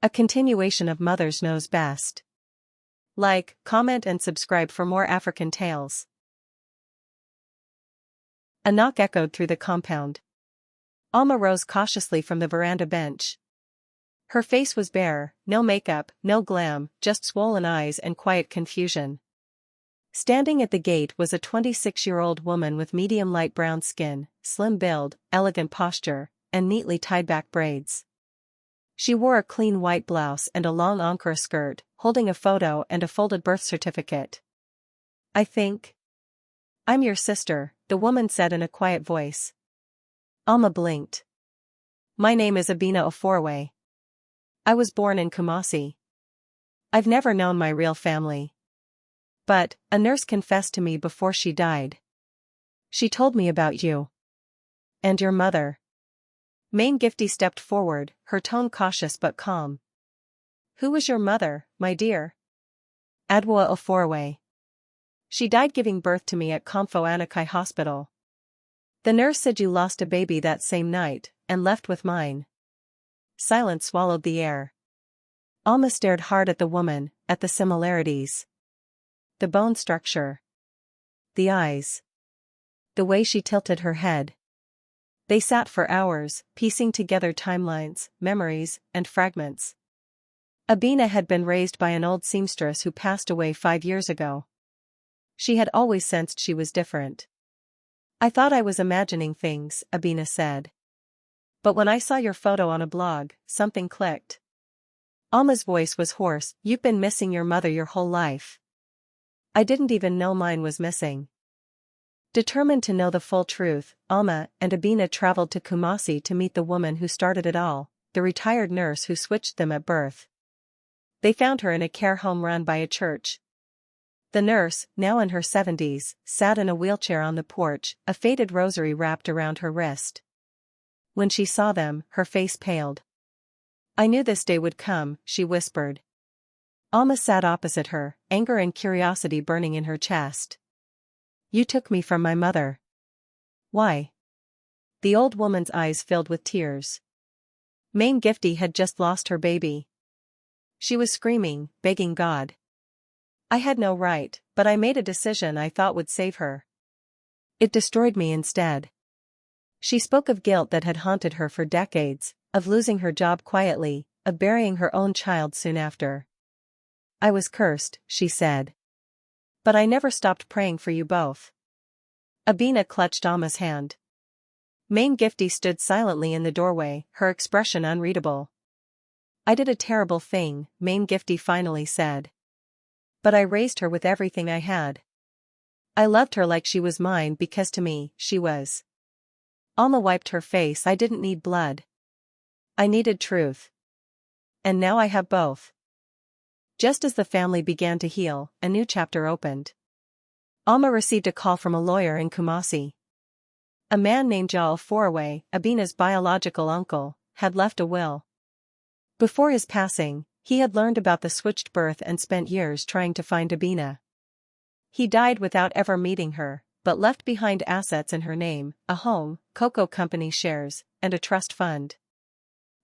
A continuation of Mother's Knows Best. Like, comment and subscribe for more African tales. A knock echoed through the compound. Alma rose cautiously from the veranda bench. Her face was bare, no makeup, no glam, just swollen eyes and quiet confusion. Standing at the gate was a 26-year-old woman with medium light brown skin, slim build, elegant posture, and neatly tied-back braids. She wore a clean white blouse and a long ankara skirt, holding a photo and a folded birth certificate. "I think I'm your sister," the woman said in a quiet voice. Alma blinked. "My name is Abina Oforwe. I was born in Kumasi. I've never known my real family. But, a nurse confessed to me before she died. She told me about you. And your mother." Main Gifty stepped forward, her tone cautious but calm. "Who was your mother, my dear?" "Adwoa Oforwe. She died giving birth to me at Komfo Anakai Hospital. The nurse said you lost a baby that same night, and left with mine." Silence swallowed the air. Alma stared hard at the woman, at the similarities. The bone structure. The eyes. The way she tilted her head. They sat for hours, piecing together timelines, memories, and fragments. Abina had been raised by an old seamstress who passed away 5 years ago. She had always sensed she was different. "I thought I was imagining things," Abina said. "But when I saw your photo on a blog, something clicked." Alma's voice was hoarse. "You've been missing your mother your whole life." "I didn't even know mine was missing." Determined to know the full truth, Alma and Abina traveled to Kumasi to meet the woman who started it all, the retired nurse who switched them at birth. They found her in a care home run by a church. The nurse, now in her 70s, sat in a wheelchair on the porch, a faded rosary wrapped around her wrist. When she saw them, her face paled. "I knew this day would come," she whispered. Alma sat opposite her, anger and curiosity burning in her chest. "You took me from my mother." "Why?" The old woman's eyes filled with tears. Main Gifty had just lost her baby. She was screaming, begging God. "I had no right, but I made a decision I thought would save her. It destroyed me instead." She spoke of guilt that had haunted her for decades, of losing her job quietly, of burying her own child soon after. "I was cursed," she said. "But I never stopped praying for you both." Abina clutched Alma's hand. Main Gifty stood silently in the doorway, her expression unreadable. "I did a terrible thing," Main Gifty finally said. "But I raised her with everything I had. I loved her like she was mine because to me, she was." Alma wiped her face. "I didn't need blood. I needed truth. And now I have both." Just as the family began to heal, a new chapter opened. Alma received a call from a lawyer in Kumasi. A man named Jao Foraway, Abina's biological uncle, had left a will. Before his passing, he had learned about the switched birth and spent years trying to find Abina. He died without ever meeting her, but left behind assets in her name, a home, cocoa company shares, and a trust fund.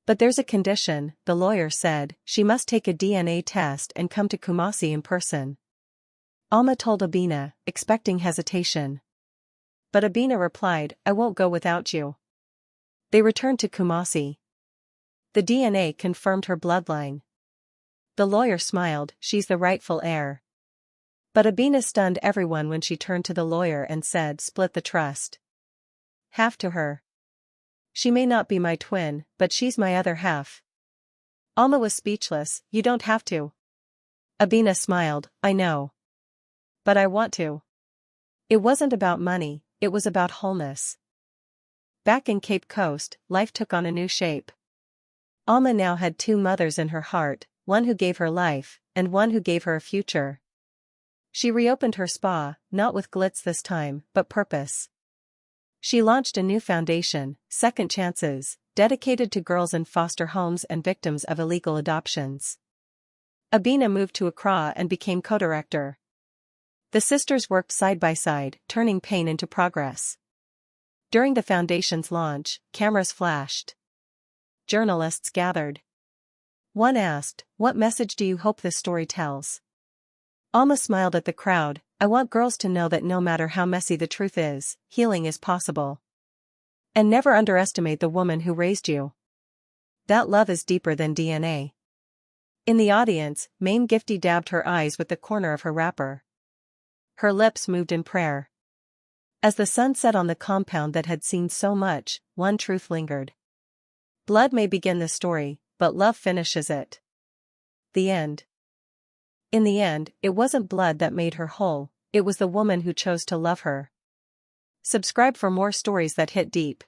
"But there's a condition," the lawyer said. "She must take a DNA test and come to Kumasi in person." Alma told Abina, expecting hesitation. But Abina replied, "I won't go without you." They returned to Kumasi. The DNA confirmed her bloodline. The lawyer smiled. "She's the rightful heir." But Abina stunned everyone when she turned to the lawyer and said, "Split the trust. Half to her. She may not be my twin, but she's my other half." Alma was speechless. "You don't have to." Abina smiled. "I know. But I want to." It wasn't about money, it was about wholeness. Back in Cape Coast, life took on a new shape. Alma now had 2 mothers in her heart, one who gave her life, and one who gave her a future. She reopened her spa, not with glitz this time, but purpose. She launched a new foundation, Second Chances, dedicated to girls in foster homes and victims of illegal adoptions. Abina moved to Accra and became co-director. The sisters worked side by side, turning pain into progress. During the foundation's launch, cameras flashed. Journalists gathered. One asked, "What message do you hope this story tells?" Alma smiled at the crowd, "I want girls to know that no matter how messy the truth is, healing is possible. And never underestimate the woman who raised you. That love is deeper than DNA." In the audience, Mame Gifty dabbed her eyes with the corner of her wrapper. Her lips moved in prayer. As the sun set on the compound that had seen so much, one truth lingered. Blood may begin the story, but love finishes it. The end. In the end, it wasn't blood that made her whole, it was the woman who chose to love her. Subscribe for more stories that hit deep.